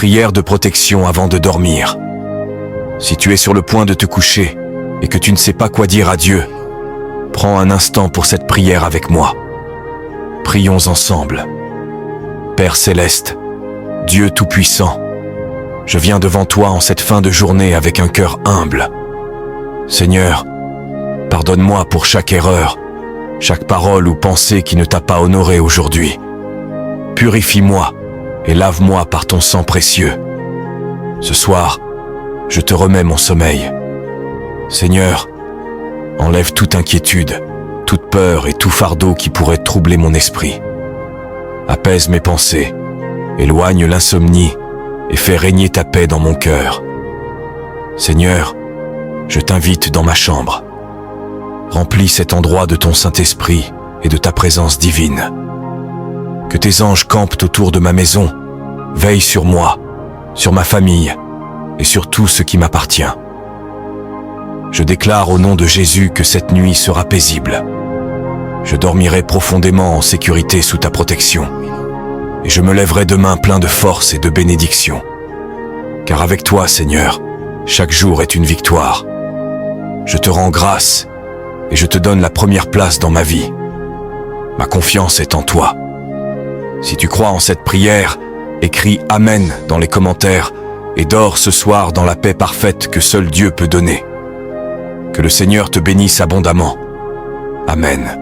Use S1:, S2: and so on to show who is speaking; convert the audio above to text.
S1: Prière de protection avant de dormir. Si tu es sur le point de te coucher et que tu ne sais pas quoi dire à Dieu, prends un instant pour cette prière avec moi. Prions ensemble. Père céleste, Dieu tout-puissant, je viens devant toi en cette fin de journée avec un cœur humble. Seigneur, pardonne-moi pour chaque erreur, chaque parole ou pensée qui ne t'a pas honoré aujourd'hui. Purifie-moi et lave-moi par ton sang précieux. Ce soir, je te remets mon sommeil. Seigneur, enlève toute inquiétude, toute peur et tout fardeau qui pourrait troubler mon esprit. Apaise mes pensées, éloigne l'insomnie et fais régner ta paix dans mon cœur. Seigneur, je t'invite dans ma chambre. Remplis cet endroit de ton Saint-Esprit et de ta présence divine. Que tes anges campent autour de ma maison, veillent sur moi, sur ma famille et sur tout ce qui m'appartient. Je déclare au nom de Jésus que cette nuit sera paisible. Je dormirai profondément en sécurité sous ta protection. Et je me lèverai demain plein de force et de bénédiction. Car avec toi, Seigneur, chaque jour est une victoire. Je te rends grâce et je te donne la première place dans ma vie. Ma confiance est en toi. Si tu crois en cette prière, écris « Amen » dans les commentaires et dors ce soir dans la paix parfaite que seul Dieu peut donner. Que le Seigneur te bénisse abondamment. Amen.